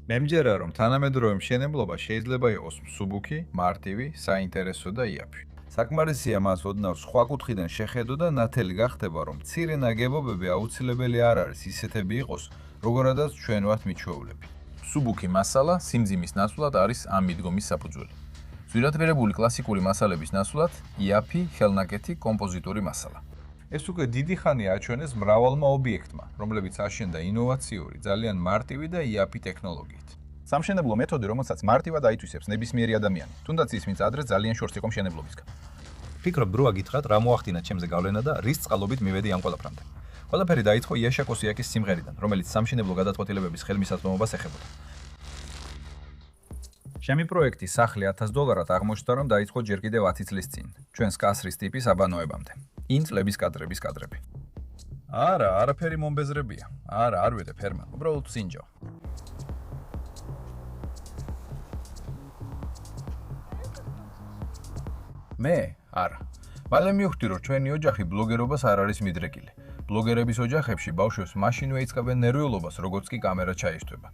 მე მჯერა, რომ თანამედროვე მშენებლობა შეიძლება იყოს მსუბუქი, მარტივი, საინტერესო და იაფი. საკმარისია მას ოდნავ სხვა კუთხიდან შეხედო და ნათელი გახდება, რომ მცირე ნაგებობები აუცილებელი არ არის ისეთები იყოს, როგორადაც ჩვენ ვართ მიჩვეულები. მსუბუქი მასალა სიმძიმის ნაცვლად არის ამ მიდგომის საფუძველი. ძვირადღირებული კლასიკური მასალების ნაცვლად იაფი, ხელნაკეთი კომპოზიტური მასალა. ეს უკვე დიდი ხანია აჩვენეს მრავალმა ობიექტმა, რომლებიც აშენდა ინოვაციური, ძალიან მარტივი და იაფი ტექნოლოგიით. სამშენებლო მეთოდი, რომელსაც მარტივად აითვისებს ნებისმიერი ადამიანი, თუნდაც ის, ვინც ადრე ძალიან შორს იყო მშენებლობისგან. ფიქრობ, ბროა გითხრათ, რა მოახდინა ჩემზე გავლენა და რის წყალობით მივედი ამ ყველაფრამდე. ყველაფერი დაიწყო იაშა კოსიაკის სიმღერიდან, რომელიც სამშენებლო გადაწყვეტილებების ხელმისაწვდომობას ეხებოდა. ჩემი პროექტი სახლი $1000 აღმოჩნდა, რომ დაიწყო ჯერ კიდევ 10 წლის წინ, ჩვენს კასრის ტიპის აბანოებამდე. იმ წლების კადრების კადრები. არა, არაფერი მომბეზრებია. არა, არ ვიდე ფერმა, უბრალოდ სინჯო. მე? არა. მალე მივხვდი, რომ ჩვენი ოჯახი ბლოგერობას არ არის მიდრეკილი. ბლოგერების ოჯახებში ბავშვებს მაშინვე იწყებენ ნერვიულობას, როგორც კი კამერა ჩაისწვება.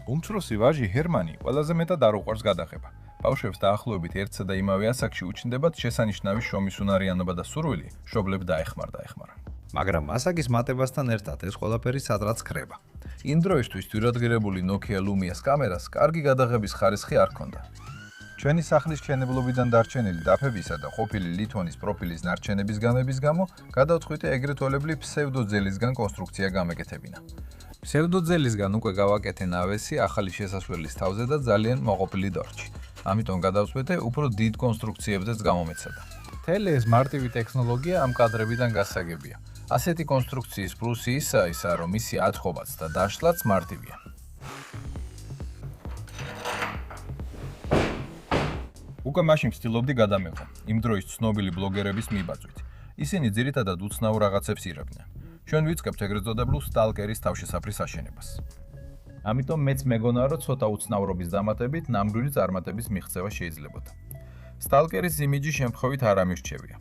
უმცროსი ვაჟი ჰერმანი ყველაზე მეტად არ უყვარს გადაღება. ბავშვებს დაახლოებით ერთსა და იმავე ასაკში უჩნდებათ შესანიშნავი შრომის უნარიანობა და სურვილი, მშობლებს დაეხმარა. მაგრამ ასაკის მატებასთან ერთად ეს ყველაფერი სადღაც ქრება. იმ დროისთვის ძვირადღირებული Nokia Lumia-ს კამერას კარგი გადაღების ხარისხი არ ჰქონდა. ჩვენი სახლის მშენებლობიდან დარჩენილი დაფებისა და ყოფილი ლითონის პროფილის ნარჩენების გამების გამო გადავწყვიტე ეგრეთ თვალებრივ ფსევდოძელისგან კონსტრუქცია გამეკეთებინა. ფსევდოძელისგან უკვე გავაკეთე ნავესი ახალი შესასვლელის თავზე და ძალიან მოყოფილი დორჩი. ამიტომ გადავწყვიტე უფრო დიდ კონსტრუქციებზეც გამომეცადა. მთელი ეს მარტივი ტექნოლოგია ამ კადრებიდან გასაგებია. ასეთი კონსტრუქციის პლუსი ისაა, რომ მისი ათხოვაც და დაშლაც მარტივია. უკვე მაშინ ვცდილობდი გადამეღო, იმ დროის ცნობილი ბლოგერების მიბაძვით. ისინი ძირითადად უცნაურ რაღაცებს ირებდნენ. ჩვენ ვიწყებთ ეგრეთ წოდებულ სტალკერის თავშესაფრის აშენებას. ამიტომ მეც მეგონა, რომ ცოტა უცნაურობის დამატებით ნამდვილი წარმატების მიღწევა შეიძლებოდა. სტალკერის იმიჯი შემთხვევით არ ამირჩევია.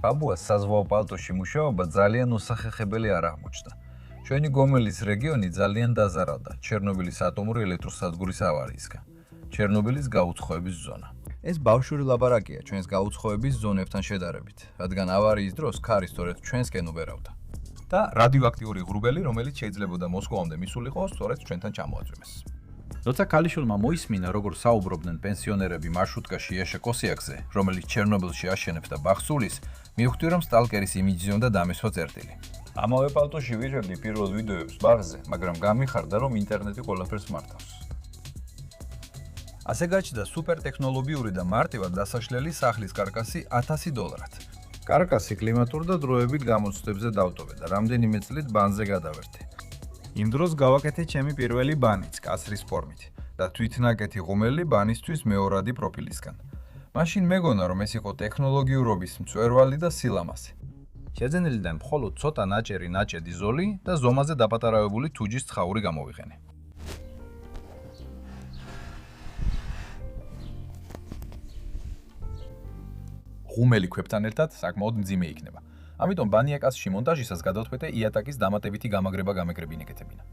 ბაბუას საზღვაო პალტოში მუშაობა ძალიან უსახერხებელი არ აღმოჩნდა. ჩვენი გომელის რეგიონი ძალიან დაზარავდა ჩერნობილის ატომური ელექტროსადგურის ავარიისგან. ჩერნობილის გაუცხოების ზონა. ეს ბავშვური ლაბარაკია ჩვენს გაუცხოების ზონებთან შედარებით, რადგან ავარიის დროს ქარი სწორედ ჩვენსკენ უბერავდა. და რადიოაქტიური ღრუბელი, რომელიც შეიძლებოდა მოსკოვამდე მისულიყო, სწორედ ჩვენთან ჩამოაწვიმეს. როცა ქალიშვილმა მოისმინა, როგორ საუბრობდნენ პენსიონერები მარშრუტკაში იაშა კოსიაკზე, რომელიც ჩერნობილში აშენებს და ბახსულის, მივხვდი, რომ სტალკერის იმიჯზე უნდა დამესვა წერტილი. ამავე პალტოში ვიღებდი პირველ ვიდეოებს ბაღზე, მაგრამ გამიხარდა, რომ ინტერნეტი ყველაფერს მართავს. ასე გაჩნდა სუპერთექნოლოგიური და მარტივად დასაშლელი სახლის კარკასი $1000. კარკასი კლიმატურ და დროებით გამოცდებზე დავტოვე და რამდენიმე წლით ბანზე გადავერთე. იმ დროს გავაკეთე ჩემი პირველი ბანიც კასრის ფორმით და თვითნაკეთი ღუმელი ბანისთვის მეორადი პროფილისგან. მაშინ მეგონა, რომ ეს იყო ტექნოლოგიურობის მწვერვალი და სილამაზე. შეძენილიდან მხოლოდ ცოტა ნაჭედი ზოლი და ზომაზე დაპატარავებული თუჯის ცხაური გამოვიყენე. ღუმელი ქვებთან ერთად საკმაოდ მძიმე იქნება. ამიტომ ბანიაკასში მონტაჟისას გადავწყვეტე იატაკის დამატებითი გამაგრება გამეკრებინეკეთებინა.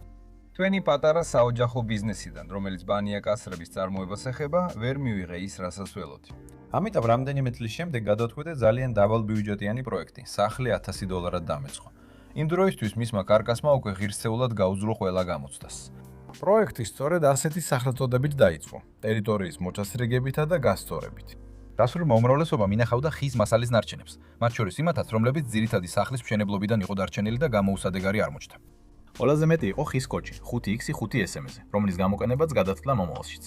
თქვენი პატარა საოჯახო ბიზნესიდან, რომელიც ბანიაკასრების წარმოებას ეხება, ვერ მივიღე ის, რასაც ველოდი. ამიტომ რამდენიმე წლის შემდეგ გადავწყვეტე ძალიან დაბალბიუჯეტიანი პროექტი, სახლი $1000 დამეწყო. იმ დროისთვის მისმა კარკასმა უკვე ღირსეულად გაუძლო ყველა გამოცდას. პროექტი სწორედ ასეთი სახელწოდებით დაიწყო, ტერიტორიის მოწესრიგებითა და გასწორებით. დასრულმა უმრავლესობამ ინახავდა ხის მასალის ნარჩენებს, მათ შორის იმათაც, რომლებიც ძირითადი სახლის მშენებლობიდან იყო დარჩენილი და გამოუსადეგარი აღმოჩნდა. ყველაზე მეტი იყო ხის კოჭი 5X5 SMS-ზე, რომლის გამოყენებაც გადათვლა მომავალშიც.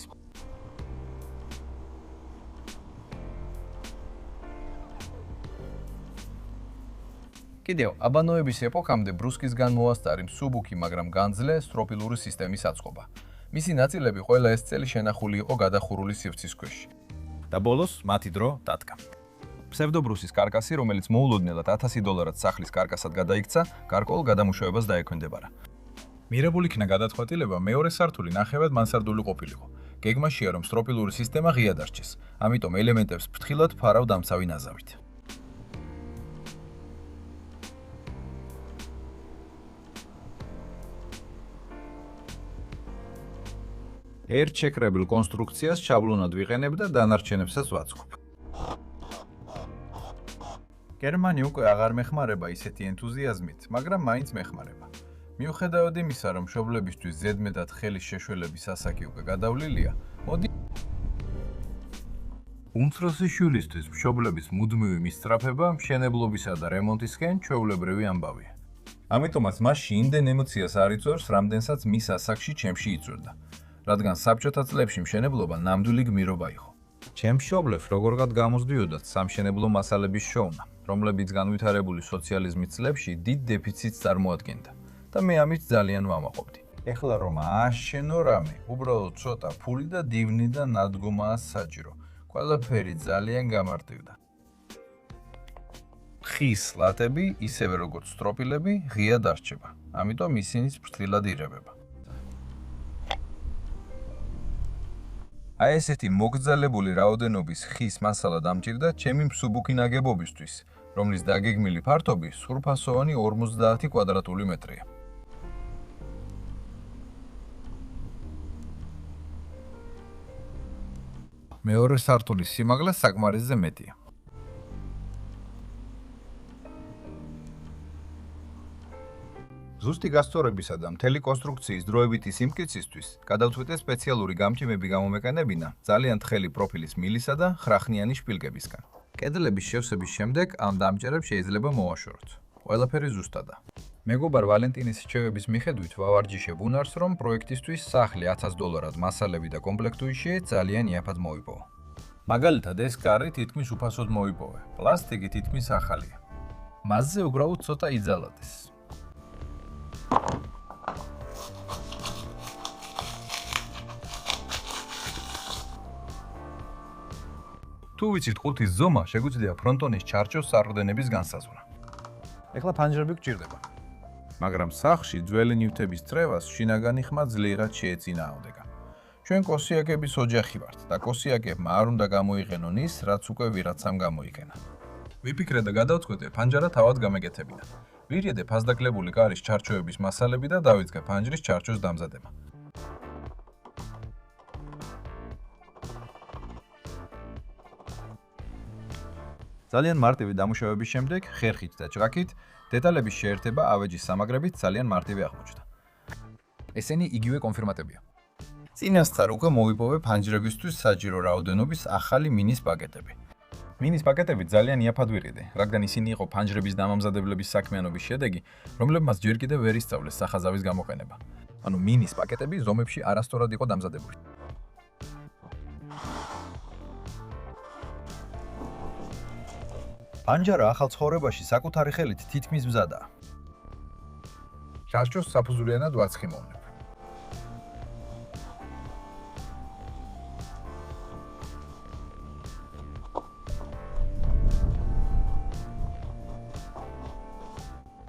კიდევ აბანოების ეპოქამდე ბრუსკისგან მოასწარი მსუბუქი, მაგრამ განძლე სტროფილური სისტემის აწყობა. მისი ნაწილები ყველა ეს წელი შენახული იყო გადახურული სივრცის ქვეშ. და ბოლოს მათი დრო დადგა. ფსევდობრუსის კარკასი, რომელიც მოულოდნელად $1000 სახლის კარკასად გადაიქცა, გარკვეულ გადამუშავებას დაექვემდებარა. მიღებული იქნა გადაწყვეტილება მეორე სართული ნახევრად მანსარდული ყოფილიყო. გეგმაშია, რომ სტროფილური სისტემა ღია დარჩეს, ამიტომ ელემენტებს ფრთხილად ფარავ დამცავი ნაზავით. ერთ შეკრებილ კონსტრუქციას შაბლონად ვიყენებ და დანარჩენებსაც ვაწყობ. გერმანია უკვე აღარ მეხმარება ისეთი ენთუზიაზმით, მაგრამ მაინც მეხმარება. მიუხედავად იმისა, რომ მშობლებისთვის ზედმეტად ხელის შეშველების ასაკი უკვე გადავლილია, მოდი უმცროსი შვილისთვის მშობლების მუდმივი მისწრაფება მშენებლობისა და რემონტისკენ ჩვეულებრივი ამბავია. ამიტომაც მასში იმდენ ემოციას არ იწვევს, რამდენსაც მის ასაკში ჩემში იწვევდა, რადგან საბჭოთა წლებში მშენებლობა ნამდვილი გმირობა იყო. ჩემს მშობლებს როგორღაც გამოსდიოდათ სამშენებლო მასალების შოვნა, რომლებიც განვითარებული სოციალიზმის წლებში დიდ დეფიციტს წარმოადგენდა და მე ამით ძალიან ვამაყობდი. ეხლა რომ ააშენო რამე, უბრალოდ ცოტა ფული და დივნი და ნადგომაა საჭირო. ყველაფერი ძალიან გამარტივდა. ხის ლატები, ისევე როგორც სტროპილები, ღია დარჩება. ამიტომ ისინიც ფრთილად ირებება. აი ესეთი მოგრძალებული რაოდენობის ხის მასალა დამჭირდა ჩემი მსუბუქი ნაგებობისთვის, რომლის დაგეგმილი ფართობი სრულფასოვანი 50 კვადრატული მეტრია. მეორე სართულის სიმაღლე საკმარისზე მეტია. ზუსტი გასწორებისა და მთელი კონსტრუქციის დროებითი სიმტკიცისთვის გადავწყვიტე სპეციალური გამჭიმები გამომეყენებინა ძალიან თხელი პროფილის მილისა და ხრახნიანი შპილკებისგან. კედლების შევსების შემდეგ ამ დამჭერებს შეიძლება მოვაშოროთ. ყველაფერი ზუსტადაა. მეგობარ ვალენტინის რჩევების მიხედვით ვავარჯიშებ უნარს, რომ პროექტისთვის სახლი $1000 მასალები და კომპლექტუიში ძალიან იაფად მოიპოვა. მაგალითად, ეს კარი თითქმის უფასოდ მოიპოვე. პლასტიკი თითქმის ახალია. მასზე უბრალოდ ცოტა იძალადეს. თუ ვიცით ყუთის ზომა, შეგვიძლია ფრონტონის ჩარჩოს საყრდენების განსაზღვრა. ეხლა ფანჯრები გჭირდება. მაგრამ სახლში ძველი ნივთების წრევას შინაგანი ხმა ძლიერად შეეწინააღმდეგა. ჩვენ კოსიაკების ოჯახი ვართ და კოსიაკებმა არ უნდა გამოიყენონ ის, რაც უკვე ვიღაცამ გამოიყენა. ვიფიქრე და გადავწყვეტე ფანჯარა თავად გამეკეთებინა. ვირიედე ფასდაკლებული კარის ჩარჩოების მასალები და დავიწყე ფანჯრის ჩარჩოს დამზადება. ძალიან მარტივი დამუშავების შემდეგ, ხერხით და ჭრაკით, დეტალების შეერთება ავეჯის სამაგრებით ძალიან მარტივი აღმოჩნდა. ესენი იგივე კონფირმატებია. წინასწარ უკვე მოვიპოვე ფანჯრებისთვის საჭირო რაოდენობის ახალი მინის პაკეტები. მინის პაკეტები ძალიან იაფად ვიყიდე, რადგან ისინი იყო ფანჯრების დამამზადებლების საქმიანობის შედეგი, რომლებმაც ჯერ კიდევ ვერ ისწავლეს სახაზავის გამოყენება. ანუ მინის პაკეტები ზომებში არასწორად იყო დამზადებული. ფანჯარა ახალ ცხოვრებაში საკუთარი ხელით თითქმის მზადაა. ჩარჩოს საფუძვლიანად ვაცხიმოვნებ.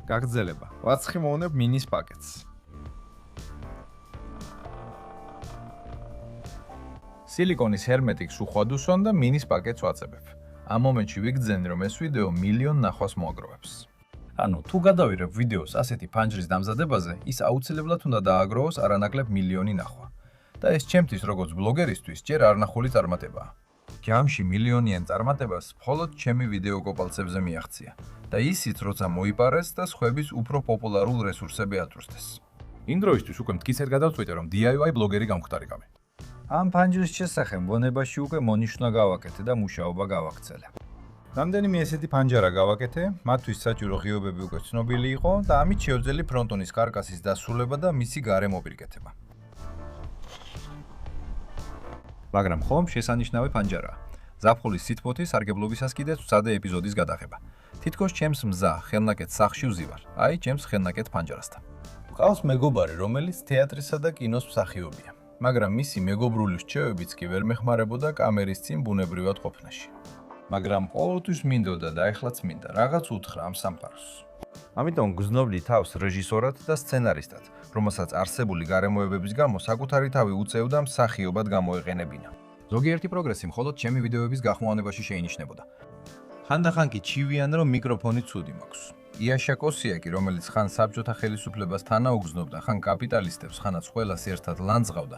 გაგრძელება. ვაცხიმოვნებ მინის პაკეტს. სილიკონის ჰერმეტიკს უხვადუსვან და მინის პაკეტს ვაწებებ. ამ მომენტში ვიგრძენ, რომ ეს ვიდეო მილიონ ნახვას მოაგროვებს. ანუ, თუ გადავირებ ვიდეოს ასეთი ფანჯრის დამზადებაზე, ის აუცილებლად უნდა დააგროვოს არანაკლებ მილიონი ნახვა. და ეს ჩემთვის როგორც ბლოგერისთვის ჯერ არნახული წარმატებაა. ჯამში მილიონიან წარმატებას მხოლოდ ჩემი ვიდეო კოპალცებზე მიაღწია და ისიც როცა მოიპარეს და სხვების უფრო პოპულარულ რესურსები ატვირთეს. იმ დროისთვის უკვე მტკიცედ გადავწყვიტე, რომ DIY ბლოგერი გამხდარიყავი. ამ ფანჯრის შესახებ ბუნებაში უკვე მონიშნა გავაკეთე და მუშაობა გავაქცელე. რამდენიმე ესეთი ფანჯარა გავაკეთე, მათთვის საჭირო ღიობები უკვე ცნობილი იყო და ამით შევძელი ფრონტონის კარკასის დასრულება და მისი გარე მოპირკეთება. მაგრამ ხომ შესანიშნავი ფანჯარაა. ზაფხულის სითბოთი სარგებლობისას კიდეც ვცადე ეპიზოდის გადაღება. თითქოს ჩემს მზა ხელნაკეთ სახლში ვზივარ, აი ჩემს ხელნაკეთ ფანჯარასთან. მყავს მეგობარი, რომელიც თეატრისა და კინოს მსახიობია. მაგრამ მისი მეგობრული რჩევებიც კი ვერ მეხმარებოდა კამერის წინ ბუნებრივად ყოფნაში. მაგრამ ყოველთვის მინდოდა და ეხლაც მინდა რაღაც უთხრა ამ სამყაროს. ამიტომ გრძნობდი თავს რეჟისორად და სცენარისტად, რომელსაც არსებული გარემოებების გამო საკუთარი თავი უწევდა მსახიობად გამოეყენებინა. ზოგიერთი პროგრესი მხოლოდ ჩემი ვიდეოების გახმოვანებაში შეინიშნებოდა. ხანდახან კი ჩივიან, რომ მიკროფონი ცუდი მაქვს. იაშა კოსიაკი, რომელიც ხან საბჭოთა ხელისუფლებას თანაუგრძნობდა, ხან კაპიტალისტებს, ხანაც ყველას ერთად ლანძღავდა,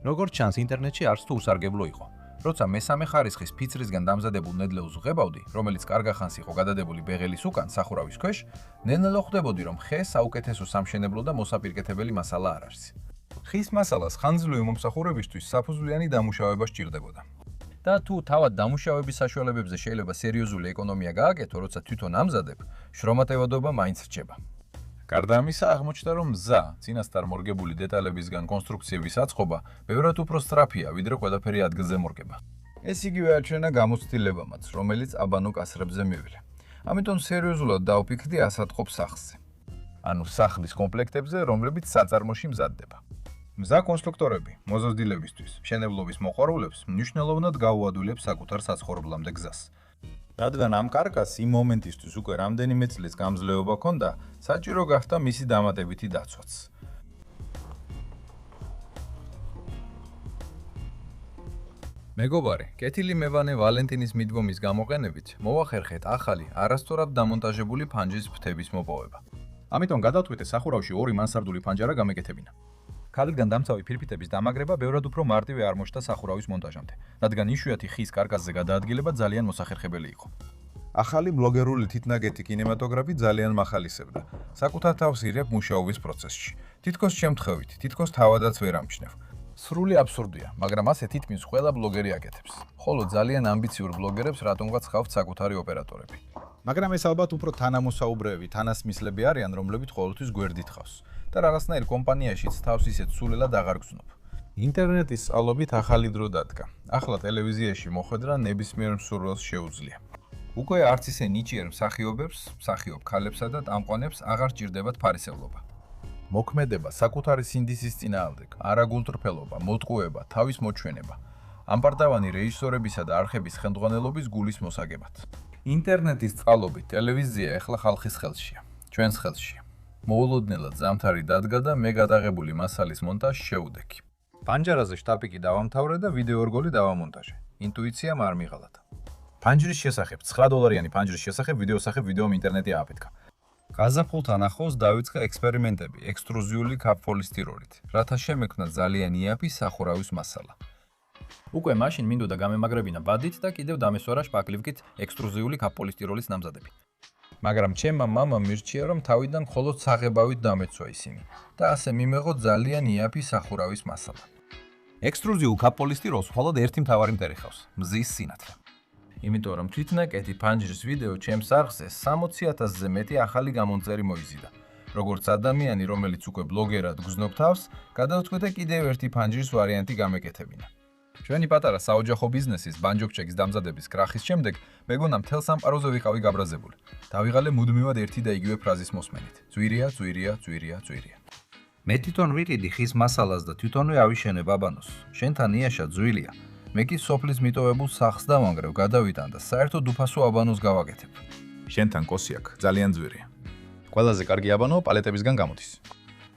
როგორც ჩანს, ინტერნეტში არც თუ უსარგებლო იყო. როცა მესამე ხარისხის ფიცრისგან დამზადებულ ნედლეულს ვღებავდი, რომელიც კარგა ხანს იყო გადადებული ბეღელის უკან სახურავის ქვეშ, ნელ-ნელა ხვდებოდი, რომ ხე საუკეთესო სამშენებლო და მოსაპირკეთებელი მასალა არ არის. ხის მასალას ხანძლივი მომსახურებისთვის საფუძვლიანი დამუშავება სჭირდებოდა. და თუ თავად დამუშავების საშუალებებზე შეიძლება სერიოზული ეკონომია გააკეთო, როცა თვითონ ამზადებ, შრომატევადობა მაინც რჩება. გარდა ამისა, აღმოჩნდა, რომ მზა, წინასწარ მორგებული დეტალებისგან კონსტრუქციების აწყობა ბევრად უფრო სწრაფია, ვიდრე ყველაფერი ადგილზე მორგება. ეს იგივე აჩვენა გამოცდილებამაც, რომელიც აბანო კასრებზე მივიღე. ამიტომ სერიოზულად დავფიქრდი ასატყობ სახლზე. ანუ სახლის კომპლექტებზე, რომლებიც საწარმოში მზადდება. მზა კონსტრუქტორები, მოზრდილებისთვის, მშენებლობის მოყვარულებს მნიშვნელოვნად გაუადვილებს საკუთარ საცხოვრებლამდე გზას. რადგან ამ კარკას იმ მომენტისთვის უკვე რამდენიმე წლის გამძლეობა ჰქონდა, საჭირო გახდა მისი დამატებითი დაცვაც. მეგობარი, კეთილი მევანე ვალენტინის მიდგომის გამოყენებით მოვახერხეთ ახალი, არასწორად დამონტაჟებული ფანჯრის ფრთების მოპოვება. ამიტომ გადავწყვიტე სახურავში ორი მანსარდული ფანჯარა გამეკეთებინა. ქალიდან დამცავი ფირფიტების დამაგრება ბევრად უფრო მარტივი არ მოხდა სახურავის მონტაჟამდე, რადგან იშვიათი ხის კარკასზე გადაადგილება ძალიან მოსახერხებელი იყო. ახალი ბლოგერული თითნაგეთი კინემატოგრაფი ძალიან მახალისებდა. საკუთარ თავს იღებ მუშაობის პროცესში. თითქოს შემთხვევით, თითქოს თავადაც ვერ ამჩნევ. სრული აბსურდია, მაგრამ ასე თითქმის ყველა ბლოგერი აკეთებს. ხოლო ძალიან ამბიციურ ბლოგერებს რატომღაც ხავთ საკუთარი ოპერატორები. მაგრამ ეს ალბათ უფრო თანამოსაუბრეები, თანასმისლები არიან, რომლებიც ყოველთვის გვერდით ხავს. და რაღაცნაირ კომპანიაშიც თავს ისეთ სულელად აღარ გრძნობ. ინტერნეტის სწავლობით ახალი დრო დადგა. ახლა ტელევიზიაში მოხვედრა ნებისმიერ მსურველს შეუძლია. უკვე არც ისე ნიჭიერ მსახიობებს, მსახიობ ქალებსა და წამყვანებს აღარ სჭირდებათ ფარისევლობა. მოქმედება საკუთარი სინდისის წინააღმდეგ, არაგულტრფელობა, მოტყუება, თავის მოჩვენება. ამბარდავანი რეჟისორებისა და არხების ხელმძღვანელობის გულის მოსაგებად. ინტერნეტის წყალობით ტელევიზია ეხლა ხალხის ხელშია, ჩვენს ხელშია. მოულოდნელად ზამთარი დადგა და მე გადაღებული მასალის მონტაჟს შევუდექი. ფანჯარაზე შტაპიკი დავამთავრე და ვიდეო რგოლი დავამონტაჟე. ინტუიციამ არ მიღალათ. ფანჯრის შესახებ, $9 ფანჯრის შესახებ ვიდეომ ინტერნეტი ააფეთქა. გაზაფხულთან ახლოს დავიწყე ექსპერიმენტები ექსტრუზიული კაპოლისტიროლით, რათა შემექმნა ძალიან იაფი სახურავის მასალა. უკვე მაშინ მინდოდა გამემაგრებინა ბადით და კიდევ დამესვარა შპაკლივკით ექსტრუზიული კაპოლისტიროლის ნამზადები. მაგრამ ჩემმა მამამ მირჩია, რომ თავიდან მხოლოდ საღებავით დამეცვა ისინი და ასე მიმეღო ძალიან იაფი სახურავის მასალა. ექსტრუზიულ კაპოლისტიროლს მხოლოდ ერთი მთავარი მტერი ხავს, მზის სინათლე. იმიტომ რომ თვითნაკეთი ფანჯრის ვიდეო ჩემს არხზე 60,000-ზე მეტი ახალი გამონწერი მოიზიდა. როგორც ადამიანი, რომელიც უკვე ბლოგერად გრძნობ თავს, გადავწყვიტე კიდევ ერთი ფანჯრის ვარიანტი გამეკეთებინა. ჩვენი პატარა საოჯახო ბიზნესის ბანჯოქჩეკის დამზადების კრახის შემდეგ მეგონა მთელ სამყაროზე ვიყავი გაბრაზებული. დავიღალე მუდმივად ერთი და იგივე ფრაზის მოსმენით. ძვირია, ძვირია, ძვირია, ძვირია. მე თვითონ ვიყიდი ხის მასალას და თვითონვე ავიშენებ აბანოს. შენთან იაში ძვილია. მე კი სოფლის მიტოვებულ სახლს დავანგრევ, გადავიტან და საერთოდ უფასო აბანოს გავაკეთებ. შენთან კოსი აქვს, ძალიან ძვირია. ყველაზე კარგი აბანო პალეტებისგან გამოდის.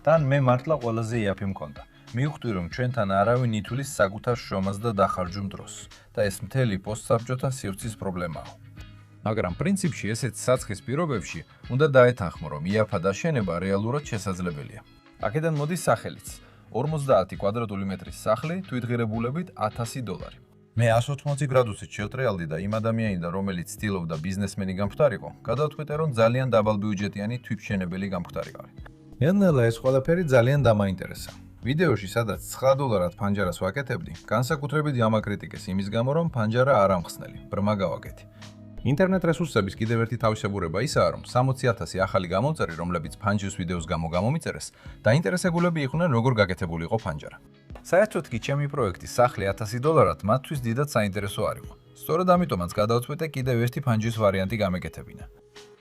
თან მე მართლა ყველაზე იაფი მქონდა. მივხვდი, რომ ჩვენთან არავინ ითვლის საკუთარ შრომას და დახარჯულ დროს და ეს მთელი პოსტსაბჭოთა სივრცის პრობლემაა. მაგრამ პრინციპში ესეთ საცხის პირობებში უნდა დაეთანხმო, რომ იაფად აშენება რეალურად შესაძლებელია. აქედან მოდის სახელიც. 50 კვადრატული მეტრის სახლი თვითღირებულებით $1,000. მე 180 გრადუსით შევტრიალდი და იმ ადამიანიდან, რომელიც ცდილობდა ბიზნესმენი გამხდარიყო, გადავწყვიტე, რომ ძალიან დაბალბიუჯეტიანი თვითმშენებელი გამხდარი ვარ. ნელ-ნელა ეს ყველაფერი ძალიან დამაინტერესა. ვიდეოში, სადაც $9 ფანჯარას ვაკეთებდი, განსაკუთრებით გამაკრიტიკეს იმის გამო, რომ ფანჯარა არ ამხსნელი, ბრმა გავაკეთი. ინტერნეტ რესურსების კიდევ ერთი თავისებურება ისაა, რომ 60,000 ახალი გამონწერი, რომლებიც ფანჯრის ვიდეოს გამო გამომიწერეს, დაინტერესებულები იყვნენ, როგორ გაკეთებული იყო ფანჯარა. საერთოდ კი ჩემი პროექტი სახლი $1,000 მათთვის დიდად საინტერესო არ იყო. სწორედ ამიტომაც გადავწყვიტე კიდევ ერთი ფანჯრის ვარიანტი გამეკეთებინა.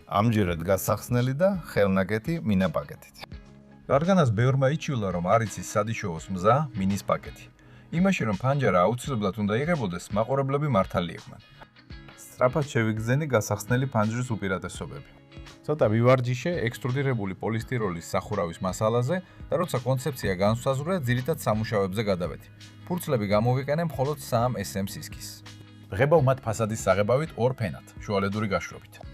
ამჯერად გასახსნელი და ხელნაკეთი მინა პაკეტით. რადგანაც ბევრმა იჩივლა, რომ არ იცის სად იშოვოს მზა, მინის პაკეტი. იმაში, რომ ფანჯარა აუცილებლად უნდა იღებოდეს, მაყურებლები მართალი იყვნენ. სწრაფად შევიგრძენი გასახსნელი ფანჯრის უპირატესობები. ცოტა ვივარჯიშე ექსტრუდირებული პოლისტიროლის სახურავის მასალაზე და როცა კონცეფცია განსაზღვრა, ძირითად სამუშაოებზე გადავედი. ფურცლები გამოვიყენე მხოლოდ 3 SM სისქის. ღებავ მათ ფასადის საღებავით 2 ფენად, შუალედური გაშვებით.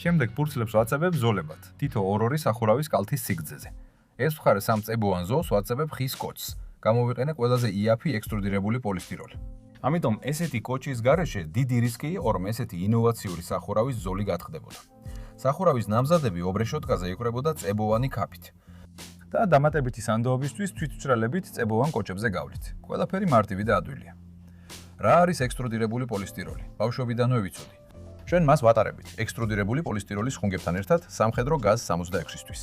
შემდეგ ფურცლებს ვაწებებ ზოლებად, თითო 2-2 სახურავის კალთის სიგრძეზე. ეს მხარე სამწებოვან ზოლს ვაწებებ ხის კოჭს. გამოვიყენე ყველაზე იაფი ექსტრუდირებული პოლისტიროლი. ამიტომ ესეთი კოჭის გარეშე დიდი რისკი იყო, რომ ესეთი ინოვაციური სახურავის ზოლი გათხდებოდა. სახურავის ნამზადები ობრეშოტკაზე იკვრებოდა წებოვანი ქაფით. და დამატებითი სანდოობისთვის თვითმცრალებით წებოვან კოჭებზე გავლით. ყველაფერი მარტივი და ადვილია. რა არის ექსტრუდირებული პოლისტიროლი? ბავშვობიდანვე ვიცოდი. ჩვენ მას ვატარებით ექსტრუდირებული პოლისტიროლის ხუნგებთან ერთად სამხედრო გაზ 66-ისთვის.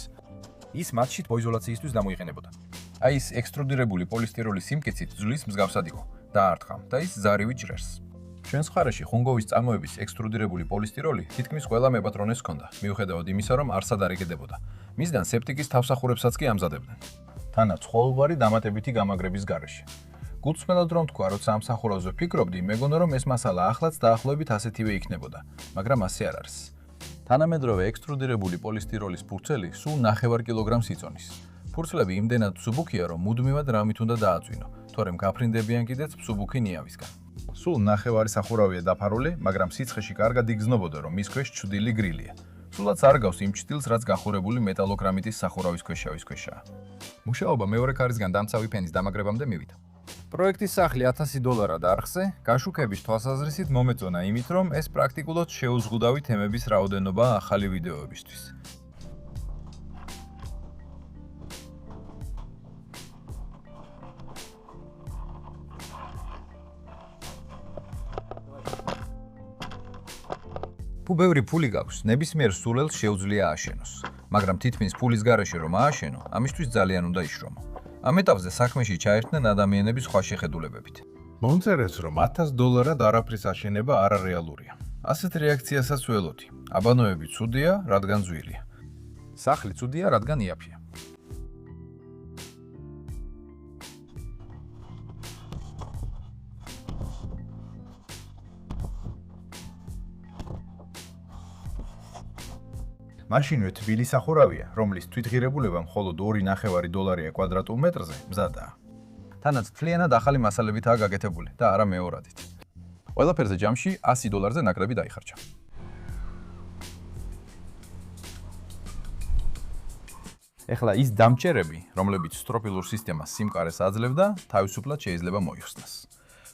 ის მათში თბოიზოლაციისთვის გამოიყენებოდა. აი ეს ექსტრუდირებული პოლისტიროლის სიმკიცით ძვლის მსგავსად იყო. დაარტყა და ის ზარივით ჟრერს. ჩვენს მხარეში ხუნგოვის წარმოების ექსტრუდირებული პოლისტიროლი თითქმის ყველა მეპატრონეს ჰქონდა, მიუხედავად იმისა, რომ არსად არ იგდებოდა. მისგან სეპტიკის თავსახურებსაც კი ამზადებდნენ. თანაც ყოველგვარი დამატებითი გამაგრების გარეშე. გულწრფელად რომ თქვა, როცა ამ სახურავზე ვფიქრობდი, მეგონა რომ ეს მასალა ახლაც დაახლოებით ასეთივე იქნებოდა, მაგრამ ასე არ არის. თანამედროვე ექსტრუდირებული პოლისტიროლის ფურცელი სულ 9 კილოგრამს იწონის. ფურცლები იმდენად მსუბუქია, რომ მუდმივად რამით უნდა დააწვინო, თორემ გაფრინდებიან კიდეც მსუბუქი ნიავისგან. სულ 9 სახურავია დაფარული, მაგრამ სიცხეში კარგად იგრძნობოდა, რომ მის ქვეშ ჩრდილი გრილია. სულაც არ გავს იმ ჩრდილს, რაც გახურებული მეტალოკრამიტის სახურავის ქვეშავის ქვეშაა. მუშაობა მეორე ქარისგან დამცავი ფენის დამაგრებამდე მივიდა. პროექტის სახლი $1000 არხზე, გაშუქების თვალსაზრისით მომეწონა იმით, რომ ეს პრაქტიკულად შეუზღუდავი თემების რაოდენობა ახალი ვიდეოებისთვის. თუ ბევრი ფული გაქვს, ნებისმიერ სულელს შეუძლია ააშენოს, მაგრამ თითქმის ფულის გარეშე რომ ააშენო, ამისთვის ძალიან უნდა იშრომო. ამ ეტაპზე საქმეში ჩაერთნენ ადამიანები სხვა შეხედულებებით. მომწერეს, რომ $1000 არაფრის აშენება არარეალურია. ასეთ რეაქციასაც ველოდი. აბანოები ცუდია, რადგან ძვირია. სახლი ცუდია, რადგან იაფია. მაშინვე თბილი სახურავია, რომლის თვითღირებულება მხოლოდ $2.5 კვადრატულ მეტრზე მზადაა. თანაც მთლიანად ახალი მასალებითაა გაკეთებული და არა მეორადით. ყველაფერზე ჯამში $100-ზე ნაკლები დაიხარჯა. ეხლა ის დამჭერები, რომლებიც სტროფილურ სისტემას სიმყარეს აძლევდა, თავისუფლად შეიძლება მოიხსნას.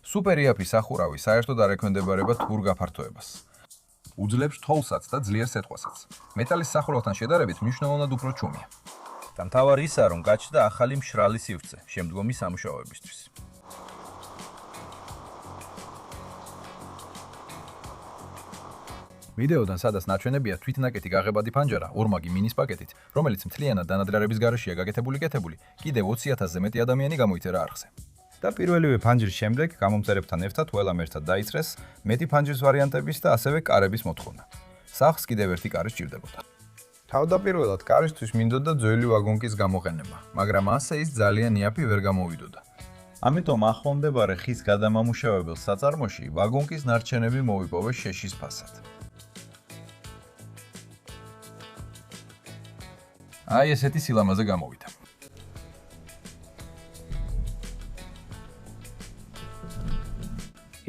სუპერიაფი სახურავი საერთოდ არ ექვემდებარება თბურ გაფართოებას. უძლებს თოვლსაც და ძლიერ სეტყვასაც. მეტალის სახურავთან შედარებით მნიშვნელოვნად უფრო ჩუმია. და მთავარი ისაა, რომ გაჩნდა ახალი მშრალი სივრცე შემდგომი სამუშაოებისთვის. ვიდეოდან სადაც ნაჩვენებია თვითნაკეთი გაღებადი ფანჯარა, ორმაგი მინის პაკეტით, რომელიც მთლიანად დანადრარების გარეშეა გაკეთებული, კიდევ 20,000-ზე მეტი ადამიანი გამოიწერა არხზე. და პირველივე ფანჯრის შემდეგ გამომწერებთან ერთად ყველამ ერთად დაიწყეს მეტი ფანჯრის ვარიანტების და ასევე კარების მოთხოვნა. სახლს კიდევ ერთი კარი სჭირდებოდა. თავდაპირველად კარისთვის მინდოდა ძველი ვაგონკის გამოყენება, მაგრამ ასე ის ძალიან იაფი ვერ გამოვიდოდა. ამიტომ ახლომდებარე ხის გადამამუშავებელ საწარმოში ვაგონკის ნარჩენები მოვიპოვე შეშის ფასად. აი ესეთი სილამაზე გამოვიდა.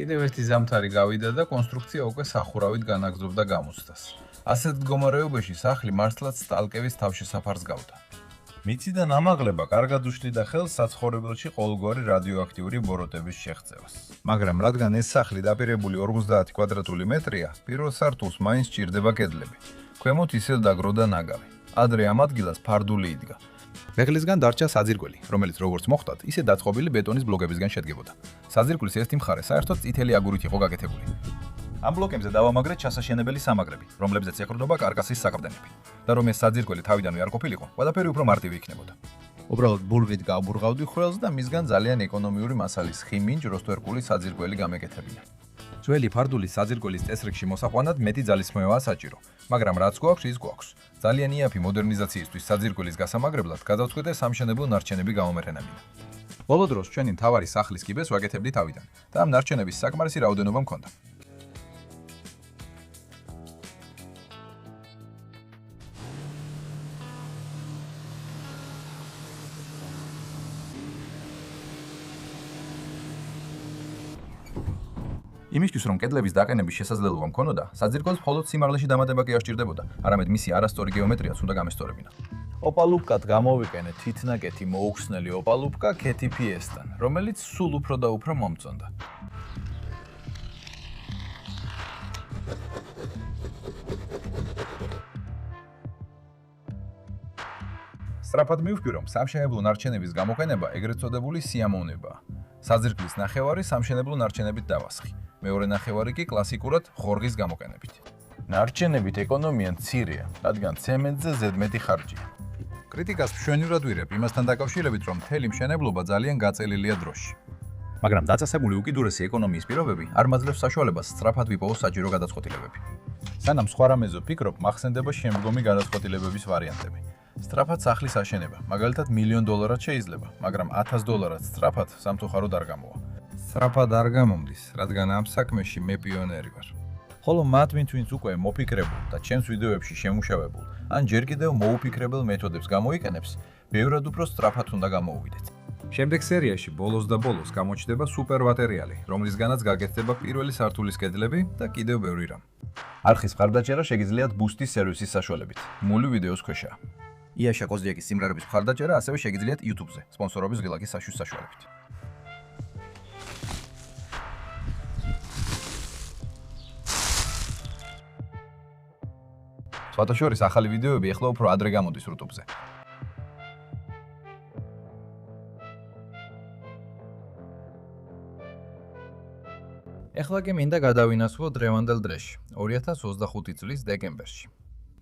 კიდევ ერთი ზამთარი გავიდა და კონსტრუქცია უკვე სახურავით განაგრძობდა გამოცდას. ასეთ მდგომარეობაში სახლი მართლაც სტალკევის თავშესაფარს გავდა. მიწიდან ამაღლება კარგად უშლიდა ხელს საცხოვრებელში ყოველგვარი რადიოაქტიური ბოროტების შეღწევას. მაგრამ რადგან ეს სახლი დაპირებული 50 კვადრატული მეტრია, პირველ სართულს მაინც სჭირდება კედლები. ქვემოთ ისევ დაგროვდა ნაგავი. ადრე ამ ადგილას ფარდული იდგა. მეგლისგან დარჩა საძირკველი, რომელიც როგორც მოხდათ, ისე დაწყობილი ბეტონის ბლოკებისგან შედგებოდა. საძირკვლის ერთი მხარე საერთოდ წითელი აგურით იყო გაკეთებული. ამ ბლოკებზე დავამაგრეთ ჩასაშენებელი სამაგრები, რომლებზეც ეყრდნობა კარკასის საყრდენები. და რომ ეს საძირკველი თავიდანვე არ ყოფილიყო, ყველაფერი უფრო მარტივი იქნებოდა. უბრალოდ ბურღით გავბურღავდი ხვრელს და მისგან ძალიან ეკონომიური მასალის ხიმინჯ როსტვერკული საძირკველი გამეკეთებინა. ძველი ფარდული საძირკველის წესრიგში მოსაყვანად მეტი ძალისხმევაა საჭირო, მაგრამ რაც გვაქვს, ის გვაქვს. ძალიან იაფი მოდერნიზაციისთვის საძირკველის გასამაგრებლად გადავწყვიტე სამშენებლო ნარჩენები გამომეყენებინა. ბოლო დროს ჩვენი მთავარი სახლის კიბეს ვაკეთებდი თავიდან და ამ ნარჩენების საკმარისი რაოდენობა მქონდა. იმისთვის, რომ კედლების დაყენების შესაძლებლობა მქონოდა, საძირკველს მხოლოდ სიმაღლეში დამატება კი არ სჭირდებოდა, არამედ მისი არასწორი გეომეტრიაც უნდა გამესწორებინა. ოპალუბკად გამოვიყენეთ თითნაკეთი მოუხსნელი ოპალუბკა ქეთი ფიესტან, რომელიც სულ უფრო და უფრო მომწონდა. სწრაფად მივხვდი, რომ სამშენებლო ნარჩენების გამოყენება ეგრეთ წოდებული სიამოვნებაა. საძირკვლის ნახევარი სამშენებლო ნარჩენებით დავასხი. მეორე ნახევარი კი კლასიკურად ხორღის გამოყენებით. ნარჩენებით ეკონომია მცირეა, რადგან ცემენტზე ზედმეტი ხარჯია. კრიტიკას მშვენივრად ვირებ იმასთან დაკავშირებით, რომ მთელი მშენებლობა ძალიან გაწელილია დროში. მაგრამ დაწესებული უკიდურესი ეკონომიის პირობები არ მაძლევს საშუალებას სწრაფად ვიპოვოს საჭირო გადაწყვეტილებები. სანამ სხვა რამეზე ვფიქრობ, მახსენდება შემდგომი გადაწყვეტილებების ვარიანტები. სწრაფად სახლის აშენება, მაგალითად $1,000,000 შეიძლება, მაგრამ $1,000 სწრაფად სამწუხაროდ არ გამოვა. სწრაფად არ გამომდის, რადგან ამ საქმეში მე პიონერი ვარ. ხოლო მათ ვინც უკვე მოფიქრებულ და ჩემს ვიდეოებში შემუშავებულ, ან ჯერ კიდევ მოუფიქრებელ მეთოდებს გამოიყენებს, ბევრად უფრო სწრაფად უნდა გამოუვიდეთ. შემდეგ სერიაში ბოლოს და ბოლოს გამოჩნდება სუპერ მატერიალი, რომლისგანაც გაკეთდება პირველი სართულის კედლები და კიდევ ბევრი რამ. არხის მხარდაჭერა შეგიძლიათ ბუსტის სერვისის საშუალებით. მული ვიდეოს ქვეშაა. იაშა კოზიაკის სიმღერების მხარდაჭერა ასევე შეგიძლიათ YouTube-ზე, სპონსორობის ღილაკის საშუის საშუალებით. სხვათა შორის ახალი ვიდეოები ახლა უფრო ადრე გამოდის YouTube-ზე. ეხლა კი მინდა გადავინასვო დღევანდელ დრეში, 2025 წლის დეკემბერში.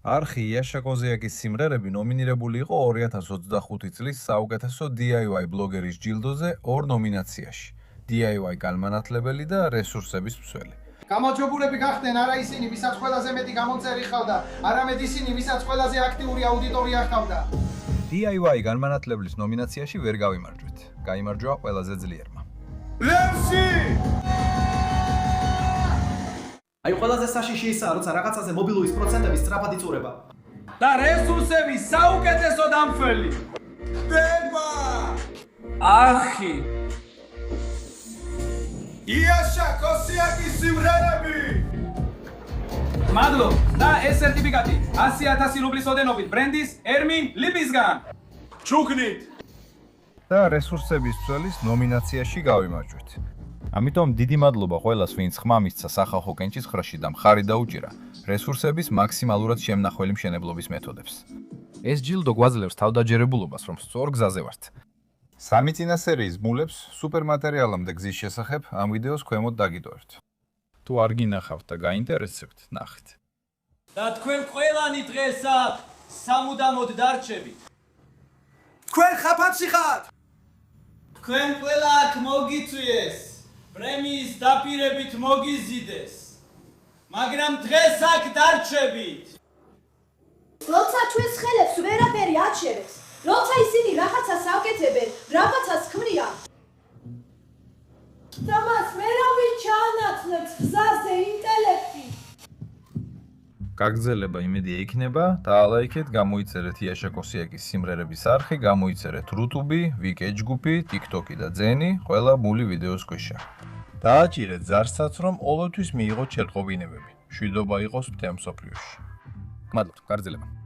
არხი იაშა კოზიაკის სიმღერები ნომინირებული იყო 2025 წლის საუკეთესო DIY ბლოგერის ჯილდოზე 2 ნომინაციაში: DIY განმანათლებელი და რესურსების მსველი. გამარჯვებულები გახდნენ არა ისინი, ვისაც ყველაზე მეტი გამონწერი ხავდა, არამედ ისინი, ვისაც ყველაზე აქტიური აუდიტორია ჰყავდა. DIY განმანათლებლის ნომინაციაში ვერ გავიმარჯვეთ. გაიმარჯვა ყველაზე ძლიერმა. ლევსი! აი ყველაზე საშიში ისაა, როცა რაღაცაზე მობილურის პროცენტები სწრაფად იწურება. და რესურსები საუკეთესო დამხმელი. დება! არხი! იაშა კოზიაკის სიმღერები! მადლობ და ეს სერტიფიკატი 100,000 რუბლის ოდენობით ბრენდის ერმინ ლიბისგან. ჩუქნით! და რესურსების მსვლის ნომინაციაში გავიმარჯვეთ. ამიტომ დიდი მადლობა ყველას, ვინც ხმა მისცა სახალხო კენჭისყრაში და მხარი დაუჭირა რესურსების მაქსიმალურად შემნახველი მშენებლობის მეთოდებს. ეს ჯილდო გვაძლევს თავდაჯერებულობას, რომ სწორ გზაზე ვართ. სამი წინა სერიის მულებს სუპერ მატერიალამდე გზის შესახებ ამ ვიდეოს ქვემოთ დაგიდოვებთ. თუ არ გინახავთ და გაინტერესებთ, ნახეთ. და თქვენ ყველანი დღეს აქ სამუდამოდ დარჩებით. თქვენ ხაფანში ხართ! თქვენ ყველა აქ მოგიწვიეს. პრემიის დაპირებით მოგიზიდეს. მაგრამ დღეს აქ დარჩებით. როცა ჩვენს ხელებს ვერაფერი აჩერებს, როცა ისინი რაღაცას აკეთებენ, რაღაცას ქმნიან. და მას ვერავინ ჩაანაცვლებს გზაზე ინტელექტი. გაგრძელება იმედი იქნება, დაალაიქეთ, გამოიწერეთ იაშა კოზიაკის სიმღერების არხი, გამოიწერეთ YouTube, ვიკე ჯგუფი, TikTok-ი და ძენი, ყველა მული ვიდეოს ქვეშა. დააჭირეთ ზარსაც, რომ ყოველთვის მიიღოთ შეტყობინებები. მშვიდობა იყოს მთელ მსოფლიოში. მადლობთ, გაგრძელება.